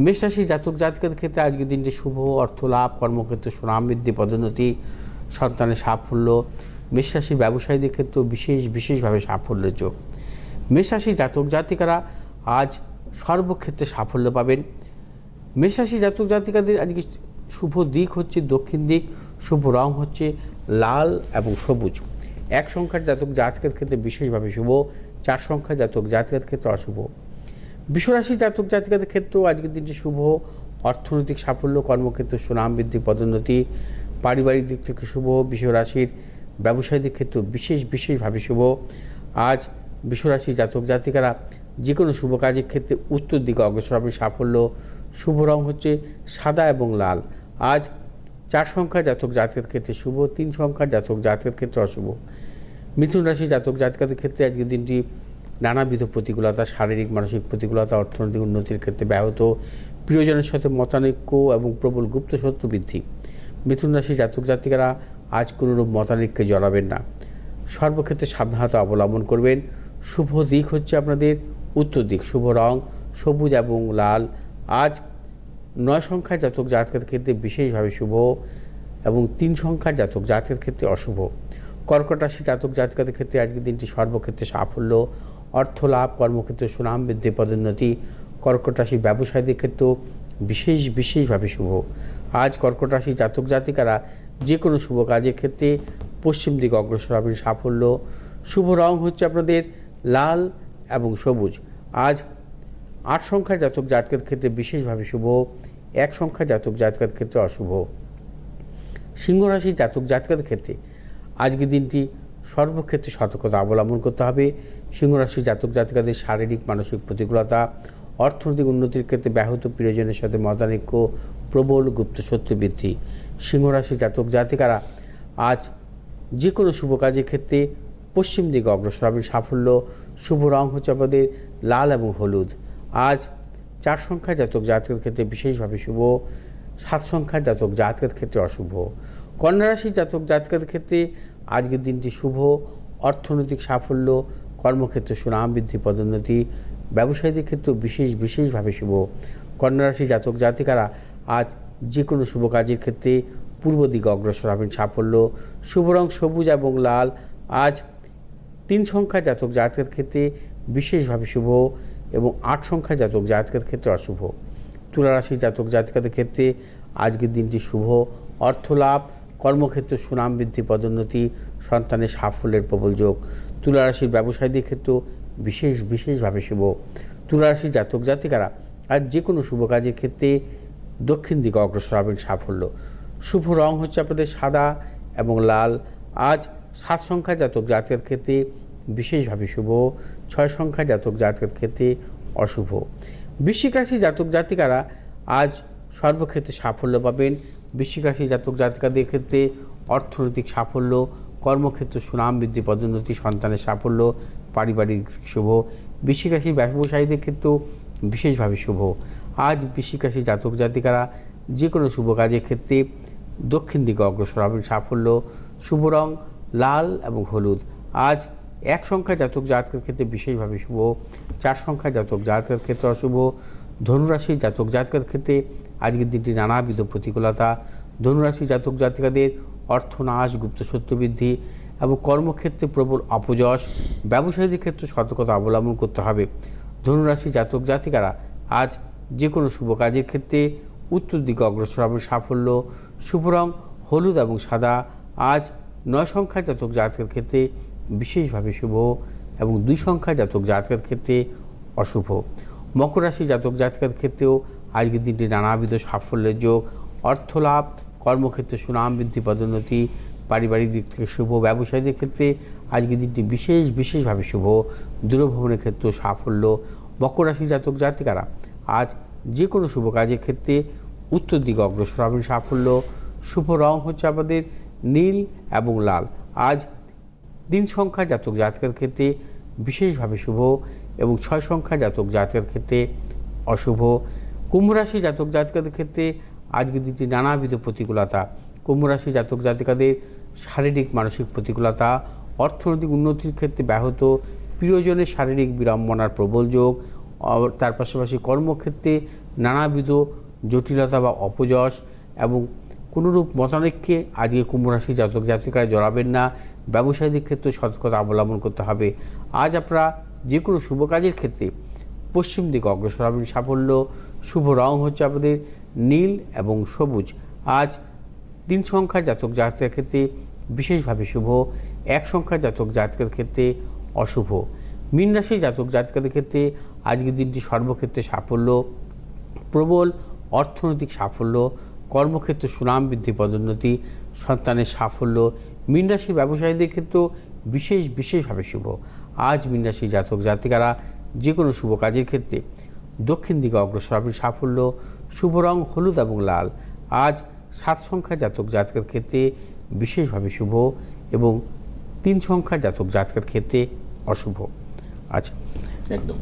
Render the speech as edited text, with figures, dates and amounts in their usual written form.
মেষ রাশি জাতক জাতিকাদের ক্ষেত্রে আজকের দিনটি শুভ, অর্থ লাভ, কর্মক্ষেত্রে সুনাম বৃদ্ধি, পদোন্নতি, সন্তানের সাফল্য। মেষ রাশির ব্যবসায়ীদের ক্ষেত্রেও বিশেষভাবে সাফল্যের যোগ। মেষ রাশি জাতক জাতিকারা আজ সর্বক্ষেত্রে সাফল্য পাবেন। মেষ রাশি জাতক জাতিকাদের আজকে শুভ দিক হচ্ছে দক্ষিণ দিক, শুভ রং হচ্ছে লাল এবং সবুজ। এক সংখ্যার জাতক জাতকের ক্ষেত্রে বিশেষভাবে শুভ, 4 সংখ্যার জাতক জাতিকাদের ক্ষেত্রে অশুভ। বৃষরাশি জাতক জাতিকাদের ক্ষেত্রেও আজকের দিনটি শুভ, অর্থনৈতিক সাফল্য, কর্মক্ষেত্রে সুনাম বৃদ্ধি, পদোন্নতি, পারিবারিক দিক থেকে শুভ। বৃষরাশির ব্যবসায়ীদের ক্ষেত্রেও বিশেষভাবে শুভ। আজ বৃষরাশি জাতক জাতিকারা যে কোনো শুভ কাজের ক্ষেত্রে উত্তর দিকে অগ্রসর হবে, সাফল্য। শুভ রং হচ্ছে সাদা এবং লাল। আজ 4 সংখ্যার জাতক জাতকের ক্ষেত্রে শুভ, 3 সংখ্যার জাতক জাতকের ক্ষেত্রে অশুভ। মিথুন রাশি জাতক জাতিকাদের ক্ষেত্রে আজকের দিনটি নানাবিধ প্রতিকূলতা, শারীরিক মানসিক প্রতিকূলতা, অর্থনৈতিক উন্নতির ক্ষেত্রে ব্যাহত, প্রিয়জনের সাথে মতানৈক্য এবং প্রবল গুপ্ত শত্রু বৃদ্ধি। মিথুন রাশি জাতক জাতিকারা আজ কোনোরূপ মতানৈক্যে জড়াবেন না, সর্বক্ষেত্রে সাবধানতা অবলম্বন করবেন। শুভ দিক হচ্ছে আপনাদের উত্তর দিক, শুভ রং সবুজ এবং লাল। আজ 9 সংখ্যার জাতক জাতকের ক্ষেত্রে বিশেষভাবে শুভ এবং 3 সংখ্যার জাতক জাতকের ক্ষেত্রে অশুভ। কর্কট রাশি জাতক জাতিকাদের ক্ষেত্রে আজকের দিনটি সর্বক্ষেত্রে সাফল্য, অর্থ লাভ, কর্মক্ষেত্রে সুনাম বৃদ্ধি, পদোন্নতি। কর্কট রাশির ব্যবসায়ীদের ক্ষেত্রেও বিশেষভাবে শুভ। আজ কর্কট রাশি জাতক জাতিকারা যে কোনো শুভ কাজের ক্ষেত্রে পশ্চিম দিকে অগ্রসর হবেন, সাফল্য। শুভ রং হচ্ছে আপনাদের লাল এবং সবুজ। আজ 8 সংখ্যার জাতক জাতকের ক্ষেত্রে বিশেষভাবে শুভ, 1 সংখ্যার জাতক জাতকের ক্ষেত্রে অশুভ। সিংহ রাশির জাতক জাতিকাদের ক্ষেত্রে আজকের দিনটি সর্বক্ষেত্রে সতর্কতা অবলম্বন করতে হবে। সিংহ রাশির জাতক জাতিকাদের শারীরিক মানসিক প্রতিকূলতা, অর্থনৈতিক উন্নতির ক্ষেত্রে ব্যাহত, প্রিয়জনের সাথে মতানৈক্য, প্রবল গুপ্ত শত্রু বৃদ্ধি। সিংহ রাশির জাতক জাতিকারা আজ যে কোনো শুভ কাজের ক্ষেত্রে পশ্চিম দিকে অগ্রসর হবেন, সাফল্য। শুভ রং হচ্ছে আপনাদের লাল এবং হলুদ। আজ 4 সংখ্যার জাতক জাতকের ক্ষেত্রে বিশেষভাবে শুভ, 7 সংখ্যার জাতক জাতকের ক্ষেত্রে অশুভ। কন্যা রাশির জাতক জাতকের ক্ষেত্রে আজকের দিনটি শুভ, অর্থনৈতিক সাফল্য, কর্মক্ষেত্রে সুনাম বৃদ্ধি, পদোন্নতি। ব্যবসায়ীদের ক্ষেত্রে বিশেষভাবে শুভ। কন্যা রাশির জাতক জাতিকারা আজ যে কোনো শুভ কাজের ক্ষেত্রে পূর্ব দিকে অগ্রসর হবেন, সাফল্য। শুভ রং সবুজ এবং লাল। আজ 3 সংখ্যার জাতক জাতকের ক্ষেত্রে বিশেষভাবে শুভ এবং 8 সংখ্যার জাতক জাতকের ক্ষেত্রে অশুভ। তুলা রাশির জাতক জাতিকাদের ক্ষেত্রে আজকের দিনটি শুভ, অর্থ লাভ, কর্মক্ষেত্রে সুনাম বৃদ্ধি, পদোন্নতি, সন্তানের সাফল্যের প্রবল যোগ। তুলা রাশির ব্যবসায়ীদের ক্ষেত্রেও বিশেষভাবে শুভ। তুলা রাশির জাতক জাতিকারা আজ যে কোনো শুভ কাজের ক্ষেত্রে দক্ষিণ দিকে অগ্রসর হবেন, সাফল্য। শুভ রং হচ্ছে আপনাদের সাদা এবং লাল। আজ 7 সংখ্যার জাতক জাতকের ক্ষেত্রে বিশেষভাবে শুভ, 6 সংখ্যার জাতক জাতকের ক্ষেত্রে অশুভ। বৃশ্চিক রাশি জাতক জাতিকারা আজ সর্বক্ষেত্রে সাফল্য পাবেন। বৃশ্চিক রাশি জাতক জাতিকাদের ক্ষেত্রে অর্থনৈতিক সাফল্য, কর্মক্ষেত্রে সুনাম বৃদ্ধি, পদোন্নতি, সন্তানের সাফল্য, পারিবারিক শুভ। বৃশ্চিক রাশি ব্যবসায়ীদের ক্ষেত্রেও বিশেষভাবে শুভ। আজ বৃশ্চিক রাশি জাতক জাতিকারা যে কোনো শুভ কাজের ক্ষেত্রে দক্ষিণ দিকে অগ্রসর হবেন, সাফল্য। শুভ রং লাল এবং হলুদ। আজ 1 সংখ্যার জাতক জাতকের ক্ষেত্রে বিশেষভাবে শুভ, 4 সংখ্যার জাতক জাতকের ক্ষেত্রে অশুভ। ধনুরাশির জাতক জাতকের ক্ষেত্রে আজকের দিনটি নানাবিধ প্রতিকূলতা, ধনুরাশি জাতক জাতিকাদের অর্থনাশ, গুপ্ত শত্রু বৃদ্ধি এবং কর্মক্ষেত্রে প্রবল অপযশ। ব্যবসায়ীদের ক্ষেত্রে সতর্কতা অবলম্বন করতে হবে। ধনুরাশি জাতক জাতিকারা আজ যে কোনো শুভ কাজের ক্ষেত্রে উত্তর দিকে অগ্রসর হবেন, সাফল্য। শুভ রং হলুদ এবং সাদা। আজ 9 সংখ্যার জাতক জাতকের ক্ষেত্রে বিশেষভাবে শুভ এবং 2 সংখ্যার জাতক জাতকের ক্ষেত্রে অশুভ। মকর রাশি জাতক জাতিকার ক্ষেত্রেও আজকের দিনটি নানাবিধ সাফল্যের যোগ, অর্থ লাভ, কর্মক্ষেত্রে সুনাম বৃদ্ধি, পদোন্নতি, পারিবারিক দিক থেকে শুভ। ব্যবসায়ীদের ক্ষেত্রে আজকের দিনটি বিশেষভাবে শুভ, দূরভ্রমণের ক্ষেত্রেও সাফল্য। মকর রাশি জাতক জাতিকারা আজ যে কোনো শুভ কাজের ক্ষেত্রে উত্তর দিকে অগ্রসর হবেন, সাফল্য। শুভ রং হচ্ছে আমাদের নীল এবং লাল। আজ 3 সংখ্যা জাতক জাতকের ক্ষেত্রে বিশেষভাবে শুভ এবং 6 সংখ্যা জাতক জাতকের ক্ষেত্রে অশুভ। কুম্ভ রাশি জাতক জাতিকাদের ক্ষেত্রে আজকের দিনটি নানাবিধ প্রতিকূলতা, কুম্ভ রাশি জাতক জাতিকাদের শারীরিক মানসিক প্রতিকূলতা, অর্থনৈতিক উন্নতির ক্ষেত্রে ব্যাহত, প্রিয়জনের শারীরিক বিড়ম্বনার প্রবল যোগ, তার পাশাপাশি কর্মক্ষেত্রে নানাবিধ জটিলতা বা অপযশ এবং কোনোরূপ মতানৈক্যে আজকে কুম্ভ রাশি জাতক জাতিকারা জড়াবেন না। ব্যবসায়িক ক্ষেত্রে সতর্কতা অবলম্বন করতে হবে। আজ আপনারা যে কোনো শুভ কাজের ক্ষেত্রে পশ্চিম দিকে অগ্রসর হবেন। সাফল্য, শুভ রং হচ্ছে আপনাদের নীল এবং সবুজ। আজ 3 সংখ্যার জাতক জাতিকার ক্ষেত্রে বিশেষভাবে শুভ, 1 সংখ্যার জাতক জাতিকার ক্ষেত্রে অশুভ। মীন রাশি জাতক জাতিকাদের ক্ষেত্রে আজকের দিনটি সর্বক্ষেত্রে সাফল্য, প্রবল অর্থনৈতিক সাফল্য, কর্মক্ষেত্রে সুনাম বৃদ্ধি, পদোন্নতি, সন্তানের সাফল্য। মীন রাশির ব্যবসায়ীদের ক্ষেত্রেও বিশেষভাবে শুভ। আজ মীন রাশি জাতক জাতিকারা যে কোনো শুভ কাজের ক্ষেত্রে দক্ষিণ দিকে অগ্রসর হবেন। সাফল্য, শুভ রং হলুদ এবং লাল। আজ 7 সংখ্যার জাতক জাতিকার ক্ষেত্রে বিশেষভাবে শুভ এবং 3 সংখ্যার জাতক জাতিকার ক্ষেত্রে অশুভ। আচ্ছা, একদম